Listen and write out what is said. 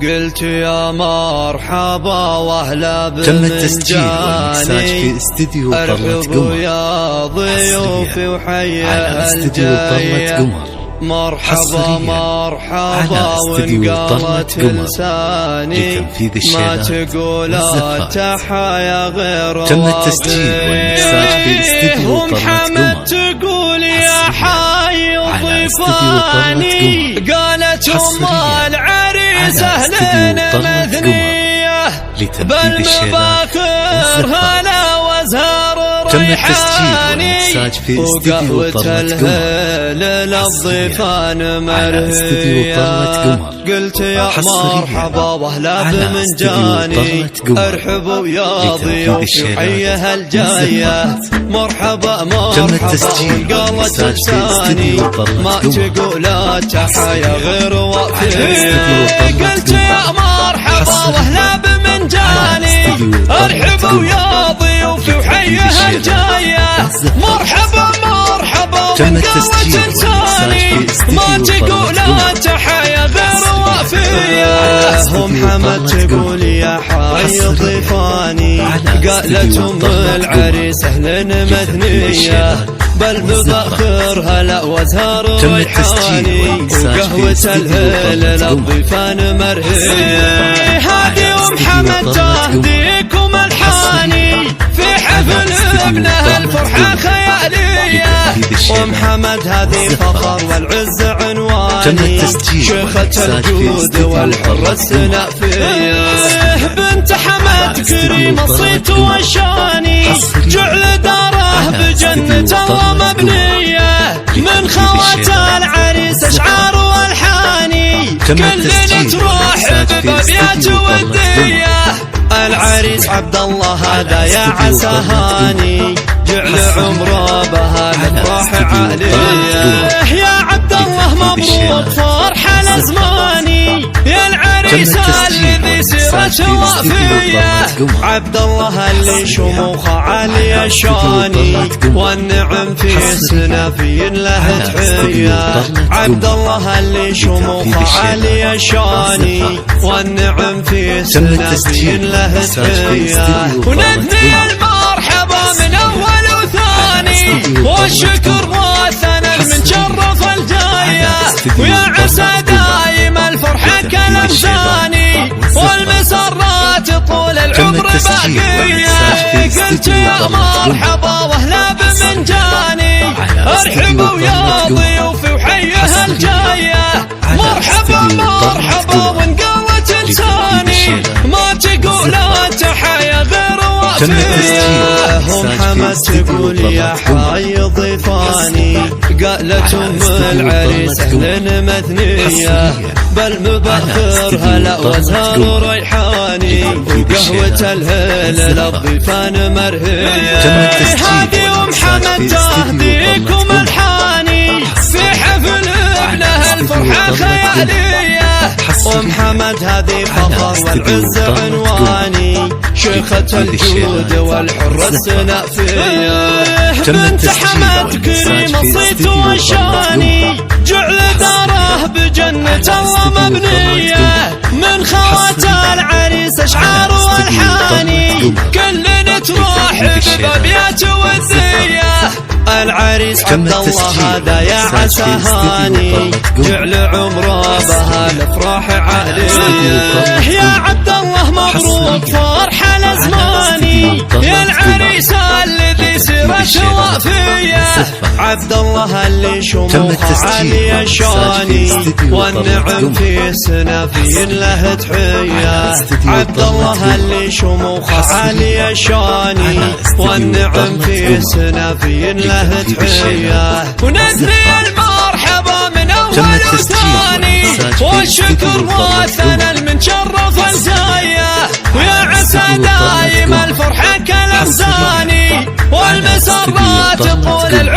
قلت يا مرحبا واهلا تم التسجيل والمكساج في استديو طلة قمر. يا ضيوفي وحيا الجاية مرحبا مرحبا وانقالت لساني ما تقول التحايا غير تم التسجيل والمكساج في استديو طلة قمر. تقول يا حي ضيفاني قالت ام العريس اهلنا مثنيه بالمباخر هلا وزهر ريحاني وقهوة الهيل للضيفان مرهية. قلت يا مرحبا واهلا بمنجاني ارحبوا يا ضيوفي حيها الجاية مرحبا مرحبا وانقالت لساني ما تقول التحايا غير وافية. قلت يا مرحبا واهلا بمنجاني ارحبوا يا ضيوفي وحيها الجاية مرحبا مرحبا وانقالت لساني ما تقول التحايا غير وافية. ام حمد تقول يا حي ضيفاني قالت ام العريس اهلنا مثنية بالمباخر هلا وزهر ريحاني وقهوة الهيل للضيفان مرهية. هذه ام حمد تهديكم الحاني في حفل ابنها الفرحة خيالية. ام حمد هذه فخر والعز عنواني شيخة الجود والحرة السنافية. بنت حمد كريم الصيت والشاني جعل داره بجنة الله مبنية من خوات العريس اشعار والحاني كلنا تروح ببابيات ودية. العريس عبد الله هذا يا عسى هاني جعل عمره بها الافراح عالية. يا عبد الله مبروك فرحة الازماني يا العريس الذي سيرته وافية. عبد الله اللي شموخه عالية شاني والنعم في سنافي له تحية. عبد الله اللي شموخه عالية شاني والنعم في سنافي له تحية. ونثني المرحبا من اول وثاني والشكر والثناء من شرف الجاية. ويا عسى دايم الفرحة كالامثاني والمسرات طول العمر باقية. قلت يا مرحبا واهلا بمنجاني ارحبوا يا ضيوفي وحيها الجاية مرحبا مرحبا وانقالت لساني ما تقول التحايا غير وافية. ام حمد تقول يا حي ضيفاني قالت ام العريس اهلنا مثنية بالمباخر هلا وزهر ريحاني وقهوة الهيل للضيفان مرهية. هذه ام حمد تهديكم الحاني في حفل ابنها الفرحة خيالية. ام حمد هذه فخر والعز عنواني شيخة الجود والحرة السنافية. بنت حمد كريم الصيت والشاني جعل داره بجنة الله مبنية من خوات العريس اشعار والحاني كلنا تروح ببابيات ودية. العريس عبد الله هذا يا عسى هاني جعل عمره بها الافراح عالية. يا عبد الله مبروك فرحة الازماني يا العريس الذي سيرته وافية. عبد الله اللي شموخه عالية شاني والنعم في سنافي له تحية. عبد الله اللي شموخه عالية شاني والنعم في سنافي له تحية. ونثني المرحبا من اول وثاني والشكر والثناء من شرف الجاية. ويا عسى دايم الفرحة كالامثاني والمسرات طول العمر